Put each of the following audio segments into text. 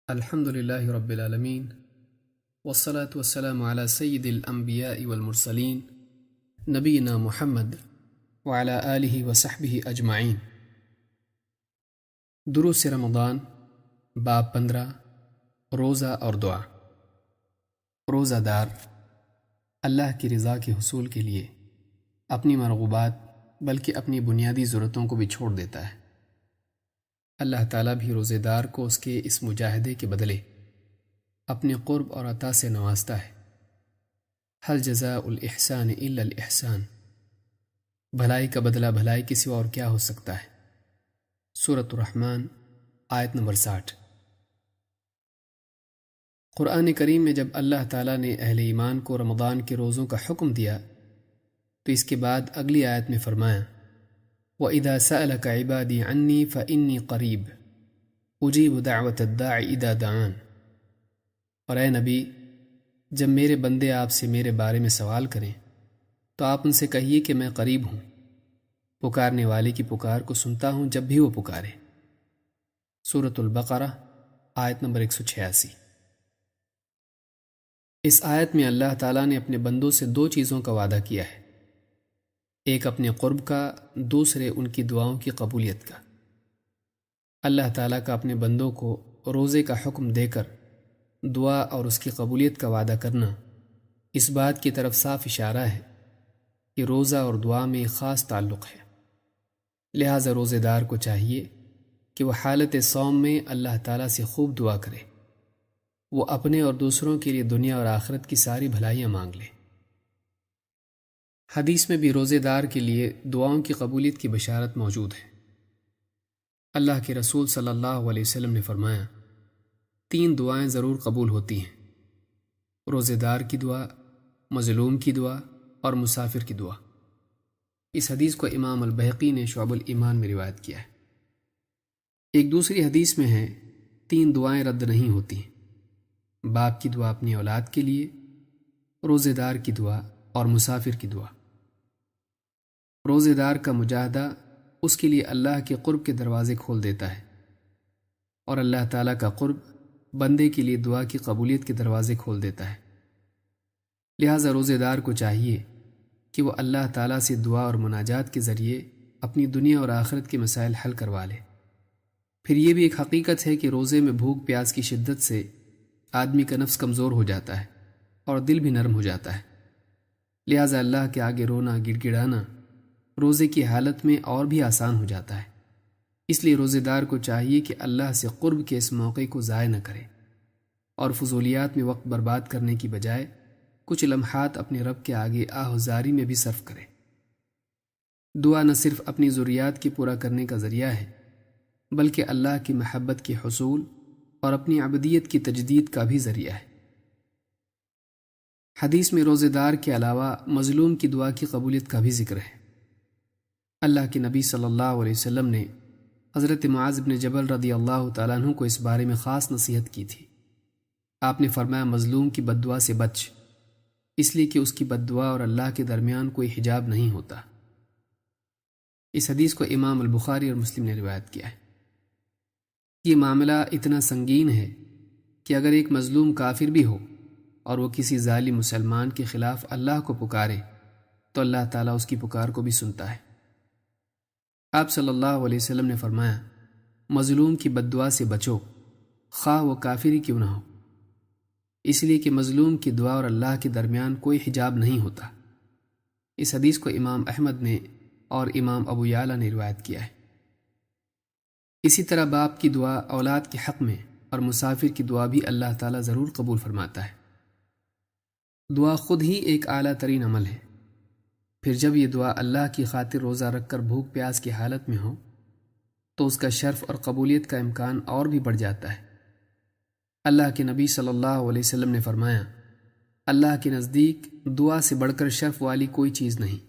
الحمد لله رب العالمين والصلاة والسلام على سيد الأنبياء والمرسلين نبينا محمد وعلى آله وصحبه أجمعين۔ دروس رمضان باب 15 روزہ اور دعا۔ روزہ دار اللہ کی رضا کے حصول کے لیے اپنی مرغوبات بلکہ اپنی بنیادی ضرورتوں کو بھی چھوڑ دیتا ہے۔ اللہ تعالیٰ بھی روزے دار کو اس کے اس مجاہدے کے بدلے اپنے قرب اور عطا سے نوازتا ہے۔ هل جزاء الإحسان إلا الإحسان، بھلائی کا بدلہ بھلائی کے سوا اور کیا ہو سکتا ہے۔ سورۃ الرحمن آیت نمبر 60۔ قرآن کریم میں جب اللہ تعالیٰ نے اہل ایمان کو رمضان کے روزوں کا حکم دیا تو اس کے بعد اگلی آیت میں فرمایا وَإِذَا سَأَلَكَ عِبَادِي عَنِّي فَإِنِّي قَرِيبٌ أُجِيبُ دَعْوَةَ الدَّاعِ إِذَا دَعَانِ۔ اور اے نبی، جب میرے بندے آپ سے میرے بارے میں سوال کریں تو آپ ان سے کہیے کہ میں قریب ہوں، پکارنے والے کی پکار کو سنتا ہوں جب بھی وہ پکارے۔ سورۃ البقرہ آیت نمبر 186۔ اس آیت میں اللہ تعالیٰ نے اپنے بندوں سے دو چیزوں کا وعدہ کیا ہے، ایک اپنے قرب کا، دوسرے ان کی دعاؤں کی قبولیت کا۔ اللہ تعالیٰ کا اپنے بندوں کو روزے کا حکم دے کر دعا اور اس کی قبولیت کا وعدہ کرنا اس بات کی طرف صاف اشارہ ہے کہ روزہ اور دعا میں ایک خاص تعلق ہے۔ لہٰذا روزے دار کو چاہیے کہ وہ حالت صوم میں اللہ تعالیٰ سے خوب دعا کرے، وہ اپنے اور دوسروں کے لیے دنیا اور آخرت کی ساری بھلائیاں مانگ لے۔ حدیث میں بھی روزے دار کے لیے دعاؤں کی قبولیت کی بشارت موجود ہے۔ اللہ کے رسول صلی اللہ علیہ وسلم نے فرمایا 3 دعائیں ضرور قبول ہوتی ہیں، روزے دار کی دعا، مظلوم کی دعا اور مسافر کی دعا۔ اس حدیث کو امام البیہقی نے شعب الایمان میں روایت کیا ہے۔ ایک دوسری حدیث میں ہے 3 دعائیں رد نہیں ہوتی ہیں، باپ کی دعا اپنی اولاد کے لیے، روزے دار کی دعا اور مسافر کی دعا۔ روزے دار کا مجاہدہ اس کے لیے اللہ کے قرب کے دروازے کھول دیتا ہے، اور اللہ تعالیٰ کا قرب بندے کے لیے دعا کی قبولیت کے دروازے کھول دیتا ہے۔ لہٰذا روزے دار کو چاہیے کہ وہ اللہ تعالیٰ سے دعا اور مناجات کے ذریعے اپنی دنیا اور آخرت کے مسائل حل کروا لے۔ پھر یہ بھی ایک حقیقت ہے کہ روزے میں بھوک پیاس کی شدت سے آدمی کا نفس کمزور ہو جاتا ہے اور دل بھی نرم ہو جاتا ہے۔ لہٰذا اللہ کے آگے رونا گڑ گڑانا روزے کی حالت میں اور بھی آسان ہو جاتا ہے۔ اس لیے روزے دار کو چاہیے کہ اللہ سے قرب کے اس موقع کو ضائع نہ کرے اور فضولیات میں وقت برباد کرنے کی بجائے کچھ لمحات اپنے رب کے آگے آہوزاری میں بھی صرف کرے۔ دعا نہ صرف اپنی ضروریات کی پورا کرنے کا ذریعہ ہے بلکہ اللہ کی محبت کے حصول اور اپنی عبدیت کی تجدید کا بھی ذریعہ ہے۔ حدیث میں روزے دار کے علاوہ مظلوم کی دعا کی قبولیت کا بھی ذکر ہے۔ اللہ کے نبی صلی اللہ علیہ وسلم نے حضرت معاذ بن جبل رضی اللہ تعالیٰ عنہ کو اس بارے میں خاص نصیحت کی تھی۔ آپ نے فرمایا مظلوم کی بد دعا سے بچ، اس لیے کہ اس کی بد دعا اور اللہ کے درمیان کوئی حجاب نہیں ہوتا۔ اس حدیث کو امام البخاری اور مسلم نے روایت کیا ہے۔ یہ معاملہ اتنا سنگین ہے کہ اگر ایک مظلوم کافر بھی ہو اور وہ کسی ظالم مسلمان کے خلاف اللہ کو پکارے تو اللہ تعالیٰ اس کی پکار کو بھی سنتا ہے۔ آپ صلی اللہ علیہ وسلم نے فرمایا مظلوم کی بد دعا سے بچو، خواہ وہ کافر ہی کیوں نہ ہو، اس لیے کہ مظلوم کی دعا اور اللہ کے درمیان کوئی حجاب نہیں ہوتا۔ اس حدیث کو امام احمد نے اور امام ابو یعلیٰ نے روایت کیا ہے۔ اسی طرح باپ کی دعا اولاد کے حق میں اور مسافر کی دعا بھی اللہ تعالیٰ ضرور قبول فرماتا ہے۔ دعا خود ہی ایک اعلیٰ ترین عمل ہے، پھر جب یہ دعا اللہ کی خاطر روزہ رکھ کر بھوک پیاس کی حالت میں ہو تو اس کا شرف اور قبولیت کا امکان اور بھی بڑھ جاتا ہے۔ اللہ کے نبی صلی اللہ علیہ وسلم نے فرمایا اللہ کے نزدیک دعا سے بڑھ کر شرف والی کوئی چیز نہیں۔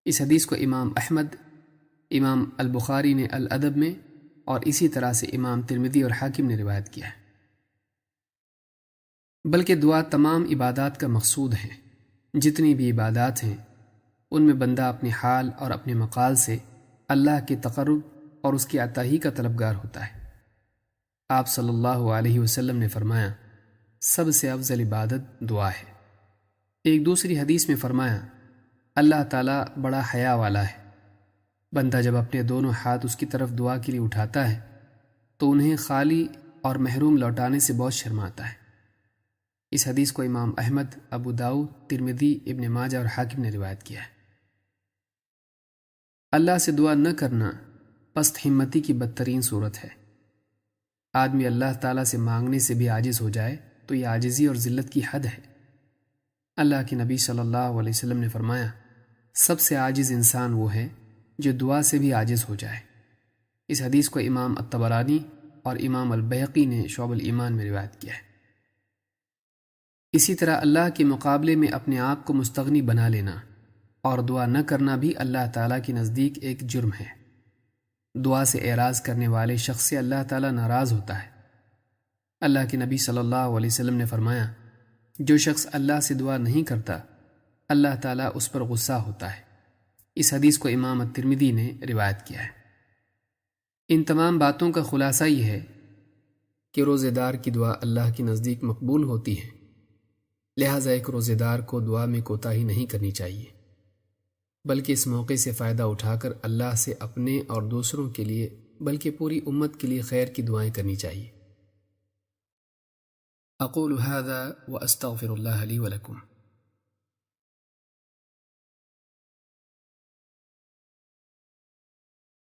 اس حدیث کو امام احمد، امام البخاری نے الادب میں اور اسی طرح سے امام ترمذی اور حاکم نے روایت کیا ہے۔ بلکہ دعا تمام عبادات کا مقصود ہے۔ جتنی بھی عبادات ہیں ان میں بندہ اپنے حال اور اپنے مقال سے اللہ کے تقرب اور اس کی عطا ہی کا طلبگار ہوتا ہے۔ آپ صلی اللہ علیہ وسلم نے فرمایا سب سے افضل عبادت دعا ہے۔ ایک دوسری حدیث میں فرمایا اللہ تعالیٰ بڑا حیا والا ہے، بندہ جب اپنے دونوں ہاتھ اس کی طرف دعا کے لیے اٹھاتا ہے تو انہیں خالی اور محروم لوٹانے سے بہت شرماتا ہے۔ اس حدیث کو امام احمد، ابو داؤد، ترمذی، ابن ماجہ اور حاکم نے روایت کیا ہے۔ اللہ سے دعا نہ کرنا پست ہمتی کی بدترین صورت ہے۔ آدمی اللہ تعالیٰ سے مانگنے سے بھی عاجز ہو جائے تو یہ عاجزی اور ذلت کی حد ہے۔ اللہ کے نبی صلی اللہ علیہ وسلم نے فرمایا سب سے عاجز انسان وہ ہے جو دعا سے بھی عاجز ہو جائے۔ اس حدیث کو امام الطبرانی اور امام البیہقی نے شعب الایمان میں روایت کیا ہے۔ اسی طرح اللہ کے مقابلے میں اپنے آپ کو مستغنی بنا لینا اور دعا نہ کرنا بھی اللہ تعالیٰ کے نزدیک ایک جرم ہے۔ دعا سے اعراض کرنے والے شخص سے اللہ تعالیٰ ناراض ہوتا ہے۔ اللہ کے نبی صلی اللہ علیہ وسلم نے فرمایا جو شخص اللہ سے دعا نہیں کرتا اللہ تعالیٰ اس پر غصہ ہوتا ہے۔ اس حدیث کو امام الترمذی نے روایت کیا ہے۔ ان تمام باتوں کا خلاصہ یہ ہے کہ روزے دار کی دعا اللہ کے نزدیک مقبول ہوتی ہے، لہٰذا ایک روزے دار کو دعا میں کوتاہی نہیں کرنی چاہیے، بلکہ اس موقع سے فائدہ اٹھا کر اللہ سے اپنے اور دوسروں کے لیے بلکہ پوری امت کے لیے خیر کی دعائیں کرنی چاہیے۔ اقول هذا واستغفر الله لي ولكم۔